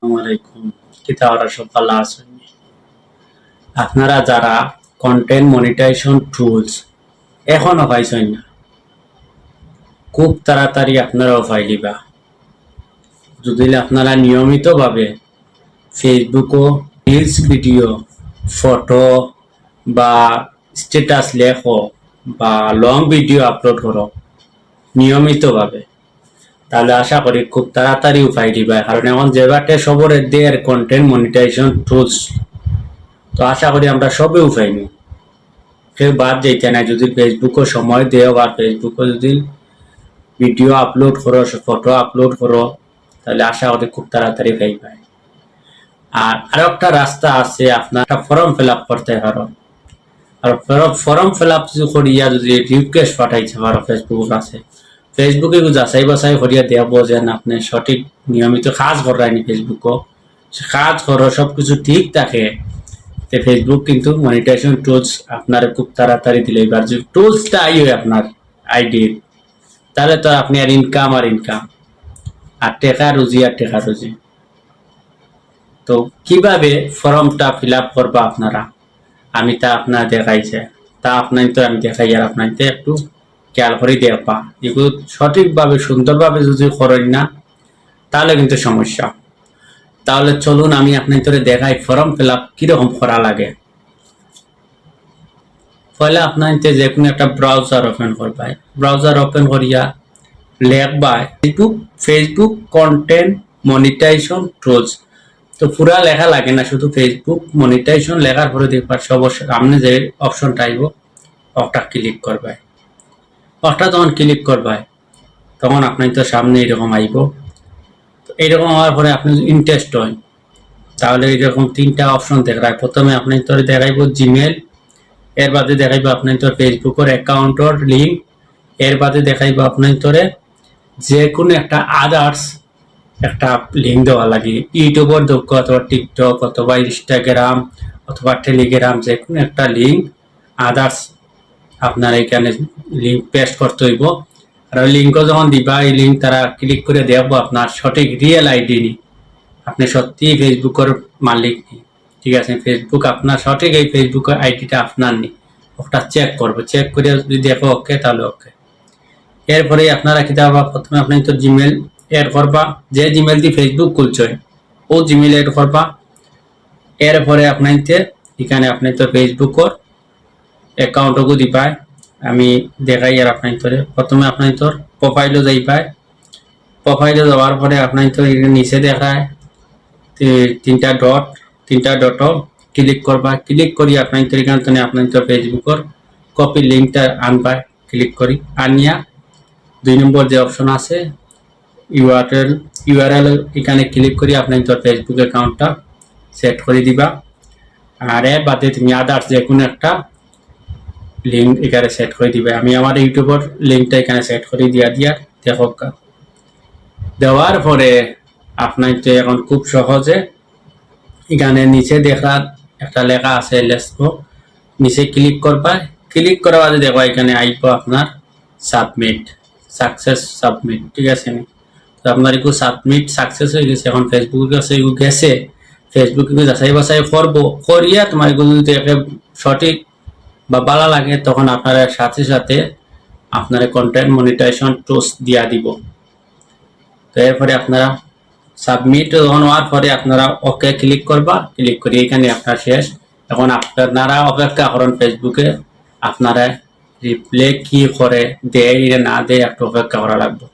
আসসালামাইকুম কিতারা সব ভালো আছেন আপনারা যারা কন্টেন্ট মনিটাইজেশন টুলস এখনো পাইছেন না খুব তাড়াতাড়ি আপনারাও পাইলিবা যদি আপনারা নিয়মিতভাবে ফেসবুকও রিলস ভিডিও ফটো বা স্ট্যাটাস লেখো বা লং ভিডিও আপলোড করো নিয়মিতভাবে তাহলে আশা করি খুব তাড়াতাড়ি উপায় দিবা কারণ এখন যেবাটে সবরে দেয়ার কন্টেন্ট মনিটাইজেশন টুলস তো আশা করি আমরা সবে উপায় নিই কেউ বাদ যাইতে না যদি ফেসবুকও সময় দেও বা ফেসবুকে যদি ভিডিও আপলোড করো ফটো আপলোড করো তাহলে আশা করি খুব তাড়াতাড়ি পাইবা আর আরো একটা রাস্তা আছে আপনার একটা ফর্ম ফিল আপ করতে পারো আর ফর্ম ফিল আপ করিয়া যদি রিকোয়েস্ট পাঠাইতে পারো ফেসবুক আছে ফেসবুকে যাচাই বাছাই করিয়া দেব যে আপনি সঠিক নিয়মিত কাজ করায়নি ফেসবুকও কাজ করো সবকিছু ঠিক থাকে ফেসবুক কিন্তু মনিটাইজেশন টুলস আপনার খুব তাড়াতাড়ি দিলে এবার যে টুলসটা আইও আপনার আইডির তাহলে তো আপনি আর ইনকাম আর টেকা রুজি আর টেকা রুজি তো কিভাবে ফর্মটা ফিল আপ করবা আপনারা আমি তা আপনার দেখাইছে তা আপনার তো আমি দেখাই আর আপনার একটু খেয়াল করে দেখবা এগুলো সঠিকভাবে সুন্দরভাবে যদি করেন না তাহলে কিন্তু সমস্যা তাহলে চলুন আমি আপনাদের দেখাই ফর্ম ফিল আপ কিরকম করা লাগে পহলে আপনার যে কোনো একটা ব্রাউজার ওপেন করবা ব্রাউজার ওপেন করিয়া লিখবা ফেসবুক কন্টেন্ট মনিটাইজেশন টুলস তো পুরা লেখা লাগে না শুধু ফেসবুক মনিটাইজেশন লেখার পরে দেখবার সব সামনে যে অপশনটা আইব ওটা ক্লিক করবা ওটা যখন ক্লিক করবা তখন আপনার তো সামনে এরকম আইব এইরকম হওয়ার পরে আপনি ইন্টারেস্ট হয় তাহলে এরকম তিনটা অপশন দেখায় প্রথমে আপনি তোর দেখাইব জিমেল এর বাদে দেখাইব আপনার তোর ফেসবুকের অ্যাকাউন্টর লিঙ্ক এর বাদে দেখাইব আপনার তোরে যে কোনো একটা আদার্স একটা লিঙ্ক দেওয়া লাগে ইউটিউবের দক্ষ অথবা টিকটক অথবা ইনস্টাগ্রাম অথবা টেলিগ্রাম যে কোনো একটা লিঙ্ক আদার্স আপনার এখানে লিঙ্ক পেস্ট করতে হইব আর ওই লিঙ্কও যখন দিবা এই লিঙ্ক তারা ক্লিক করে দেখবো আপনার সঠিক রিয়েল আইডি নি আপনি সত্যি ফেসবুকের মালিক নি ঠিক আছে ফেসবুক আপনার সঠিক এই ফেসবুকের আইডিটা আপনার নি ওটা চেক করবো চেক করে যদি দেখো ওকে তাহলে ওকে এরপরে আপনারা কি দেওয়া প্রথমে আপনি তো জিমেল এড করবা যে জিমেল দিয়ে ফেসবুক খুলছে ও জিমেল এড করবা এরপরে আপনার এখানে আপনি তো ফেসবুকের অ্যাকাউন্টও দিবাই আমি দেখাই আর আপনার তোরে প্রথমে আপনার তোর প্রোফাইলও যাই পায় প্রোফাইলে যাওয়ার পরে আপনার তো নিচে দেখায় তিনটা ডটও ক্লিক করবা ক্লিক করি আপনার তোর এখানে আপনার তো ফেসবুকের কপি লিঙ্কটা আনবা ক্লিক করি আনিয়া 2 নম্বর যে অপশন আছে ইউআরএল এখানে ক্লিক করি আপনার তোর ফেসবুক অ্যাকাউন্টটা সেট করে দিবা আর এর বাদে তুমি আদার্স যে কোনো একটা লিঙ্ক এখানে সেট করে দিবে আমি আমার ইউটিউবের লিঙ্কটা এখানে সেট করে দিয়া দেখো দেওয়ার পরে আপনার তো এখন খুব সহজে এখানে নিচে দেখার একটা লেখা আছে লেসকো নিচে ক্লিক করবা ক্লিক করার বাদে দেখো এখানে আইব আপনার সাবমিট সাকসেস সাবমিট ঠিক আছে তো আপনার একটু সাবমিট সাকসেস হয়ে গেছে এখন ফেসবুকের কাছে গেছে ফেসবুকে যাচাই বাছাই করবো করিয়া তোমার এগুলো যদি সঠিক বা ভালো লাগে তখন আপনারা সাথে সাথে আপনারা কন্টেন্ট মনিটাইজেশন টুলস দিয়া দিব তো এরপরে আপনারা সাবমিট হওয়ার পরে আপনারা ওকে ক্লিক করবা ক্লিক করে এখানে আপনার শেষ এখন আপনারা অপেক্ষা করেন ফেসবুকে আপনারা রিপ্লে কি করে দেয় না দেয় একটু অপেক্ষা করা লাগবে